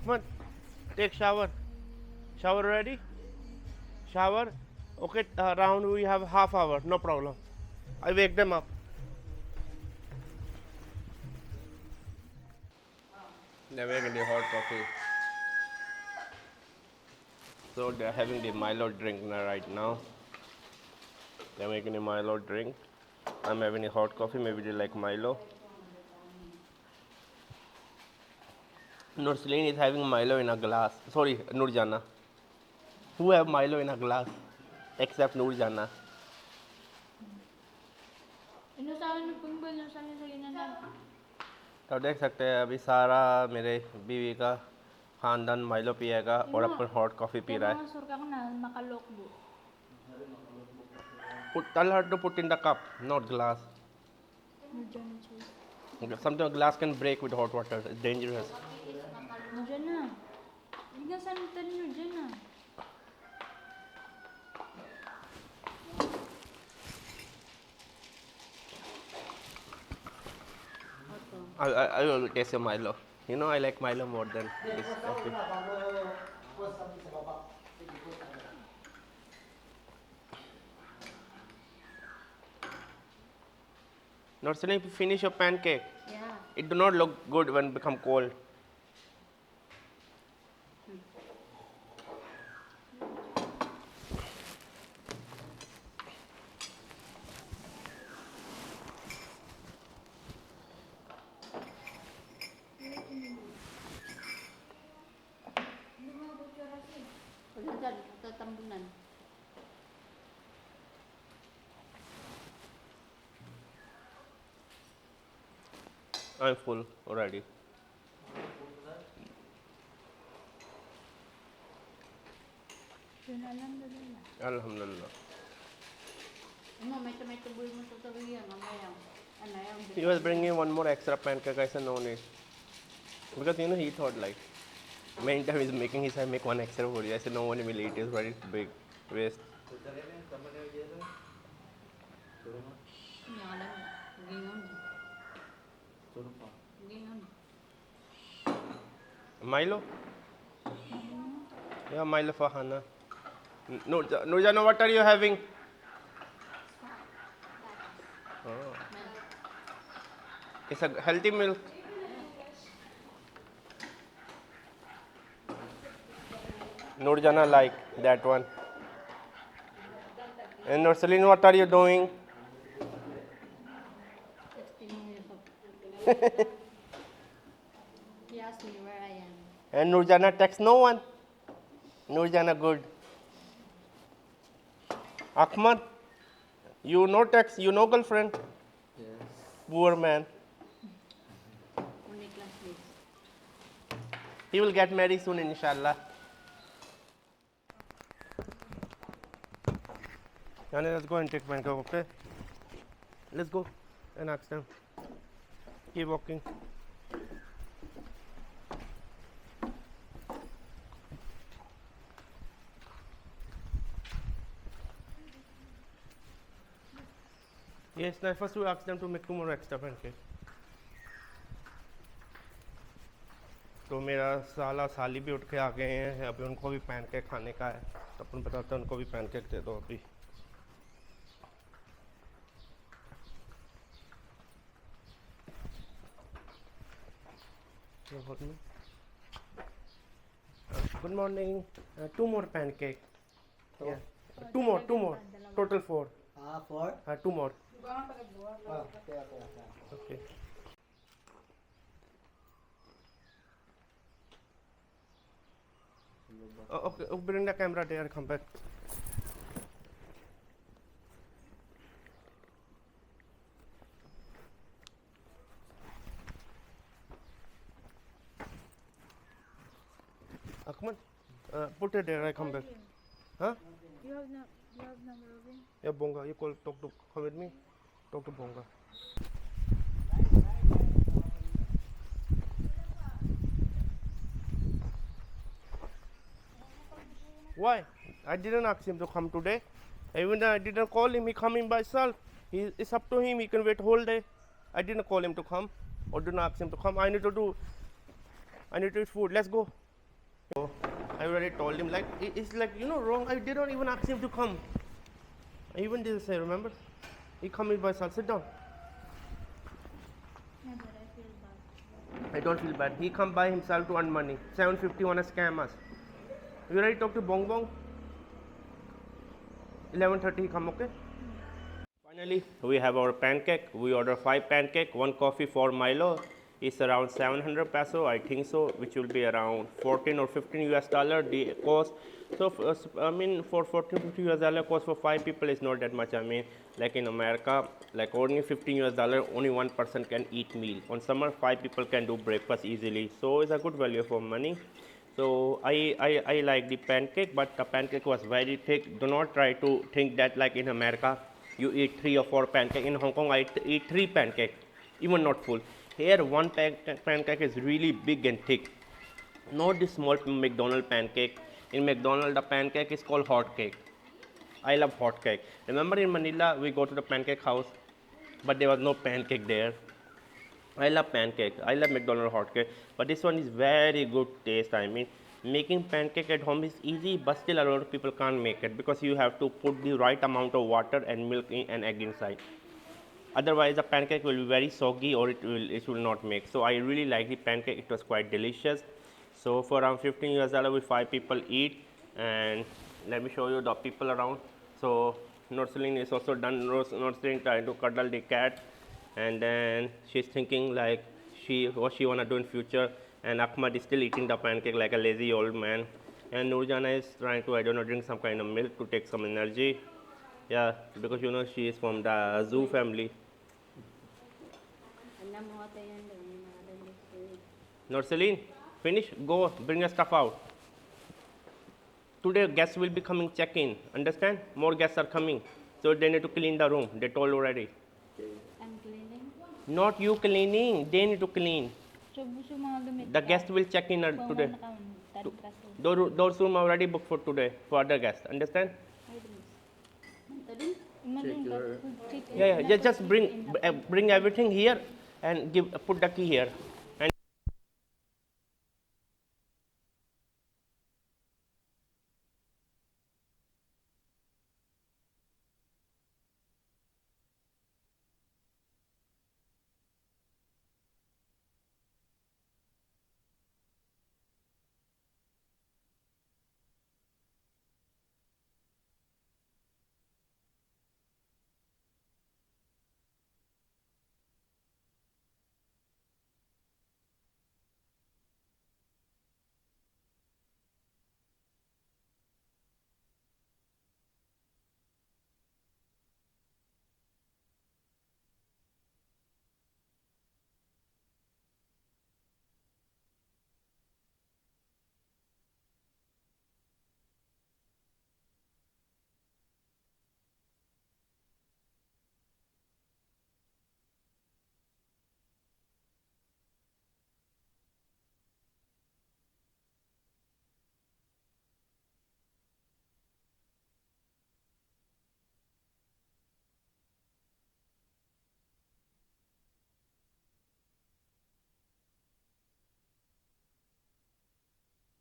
Ahmad, take shower. Shower ready? Shower? Okay, around we have half hour, no problem. I wake them up. They're making the hot coffee. So they're having the Milo drink right now. They're making a Milo drink. I'm having a hot coffee. Maybe they like Milo. Nurseline is having Milo in a glass. Sorry, Nurjana. Who have Milo in a glass? Except Nurjana. तो देख सकते हैं अभी सारा मेरे बीवी का खानदान माइलो पिएगा और अपन हॉट कॉफ़ी पी रहा है. Tell her to put in the cup, not glass. Sometimes glass can break with hot water. It's dangerous. I will taste your Milo. You know I like Milo more than this coffee. Not saying if you finish your pancake. Yeah. It do not look good when become cold. I'm full already. Alhamdulillah. He was bringing one more extra pancake. I said no need. Because you know he thought like many time he's making, he said make one extra for you. I said no one will eat it, it's very big waste. Milo? Yeah, Milo for Hannah. Nurjana, what are you having? Oh. It's a healthy milk. Nurjana like that one. And Nursaline, what are you doing? He asked me where I am. And Nurjana text no one. Nurjana good. Ahmad, you no text, you no girlfriend? Yes. Poor man. Only classmates. He will get married soon, inshallah. Jane, let's go and take pancake, okay? Let's go and ask them. Keep walking. Yes, now first we ask them to make 2 more extra pancakes. तो मेरा साला साली भी उठ के आ गए हैं, अभी उनको भी पैनकेक खाने का है, तो अपन बताते हैं उनको भी पैनकेक दे दो अभी. Good morning. 2 more pancake. Yeah. 2 more. Total 4. 4? 2 more. Okay. Okay. Okay, bring the camera there, come back. Come on, put it there, I come back. Huh? You have number of him? Yeah, Bonga, you call, come with me, talk to Bonga. Why? I didn't ask him to come today. Even I didn't call him, he coming by himself. It's up to him, he can wait whole day. I didn't call him to come or didn't ask him to come. I need to eat food, let's go. So I already told him like it's like wrong. I did not even ask him to come. I even didn't say, remember? He come in by himself. Sit down. Yeah, but I feel bad. I don't feel bad. He come by himself to earn money. 750 wanna scam us. You already talked to Bong Bong? 11:30 he come, okay? Finally, we have our pancake. We order 5 pancake, 1 coffee for Milo. It's around 700 peso, I think so, which will be around 14 or 15 US dollar the cost. So I mean for 14 50 US dollar cost for 5 people is not that much. I mean like in America, like only 15 US dollar, only one person can eat meal. On summer 5 people can do breakfast easily. So it's a good value for money. So I like the pancake, but the pancake was very thick. Do not try to think that like in America you eat 3 or 4 pancake. In Hong Kong I eat 3 pancake, even not full. Here one pancake is really big and thick, not the small McDonald pancake. In McDonald the pancake is called hot cake. I love hot cake. Remember in Manila we go to the pancake house, but there was no pancake there. I love pancake. I love McDonald's hot cake, but this one is very good taste. I mean, making pancake at home is easy, but still a lot of people can't make it because you have to put the right amount of water and milk in and egg inside. Otherwise, the pancake will be very soggy or it will not make. So I really like the pancake. It was quite delicious. So for around 15 US dollar, we 5 people eat, and let me show you the people around. So Norceline is also done. Norceline trying to cuddle the cat, and then she's thinking like what she wanna do in future. And Ahmad is still eating the pancake like a lazy old man. And Nurjana is trying to drink some kind of milk to take some energy. Yeah, because she is from the zoo family. Norceline, finish, go, bring your stuff out. Today guests will be coming check-in, understand? More guests are coming, so they need to clean the room, they told already. I'm cleaning. Not you cleaning, they need to clean. The guest will check in today. Those room already booked for today, for other guests, understand? Yeah, just bring everything here and put the key here. And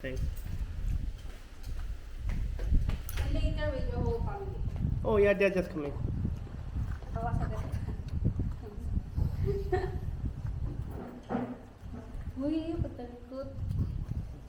thanks. And later with your whole family. Oh yeah, they're just coming.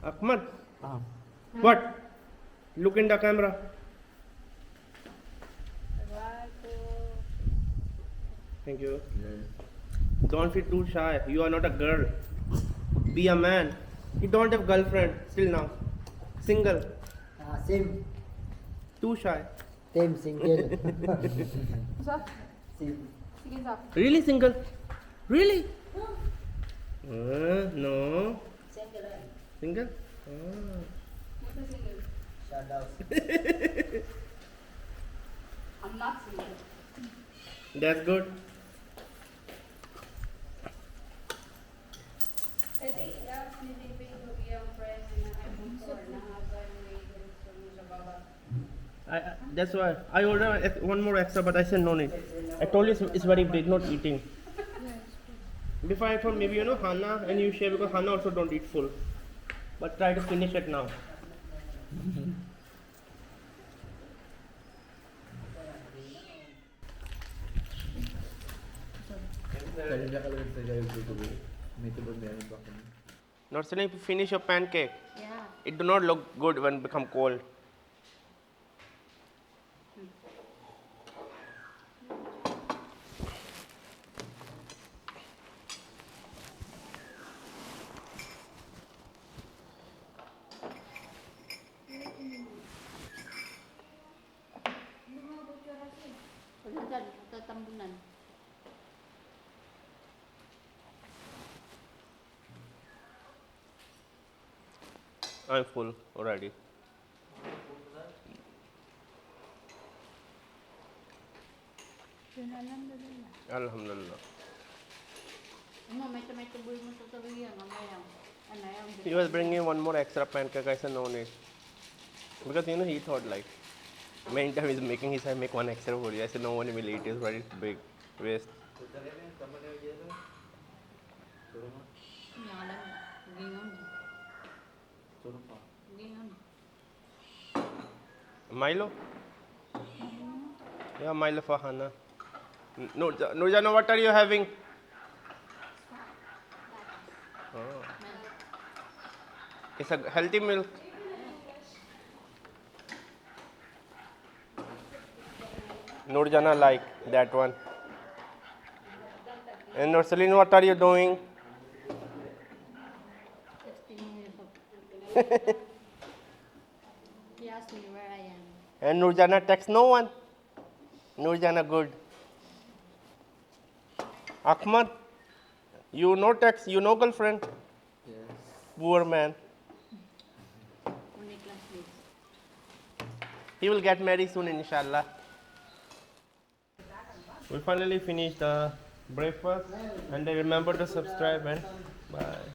Ahmad, what? Look in the camera. Thank you. Don't feel too shy. You are not a girl. Be a man. You don't have girlfriend still now. Single. Same. Too shy. Same single. Same. Really single? Really? No. Single? Shout out. I'm not single. That's good. I think that's hindi yung friends na I'm sure na That's why I ordered one more extra, but I said no need. I told you it's very big, not eating. Before I thought maybe Hannah and you share because Hannah also don't eat full. But try to finish it now. Kanina ka lang sa YouTube. May tubod meron pa kami. Not saying if you finish your pancake, Yeah. it do not look good when become cold. Wala dyan, tatambunan. I'm full already. Yun alam na nila. Alhamdulillah. Ano, may tuboy mo sa tabi yan, mamaya. Ano yan? He was bringing one more extra pancake. I said no need. Because you know he thought like many times he's making, he said make one extra for you. I said no one will eat, it's very big waste. Hindi alam. Gingon. Turun pa. Gingon. Milo? Yeah, Milo for Hana. Nurjana, what are you having? Oh. It's a healthy milk. Nurjana like that one. And Nursaleen, what are you doing? He asked me where I am. And Nurjana text no one. Nurjana good. Ahmad, you no text, you no girlfriend. Yes. Poor man. Only classmates. He will get married soon, inshallah. We finally finished the breakfast, and remember to subscribe and bye.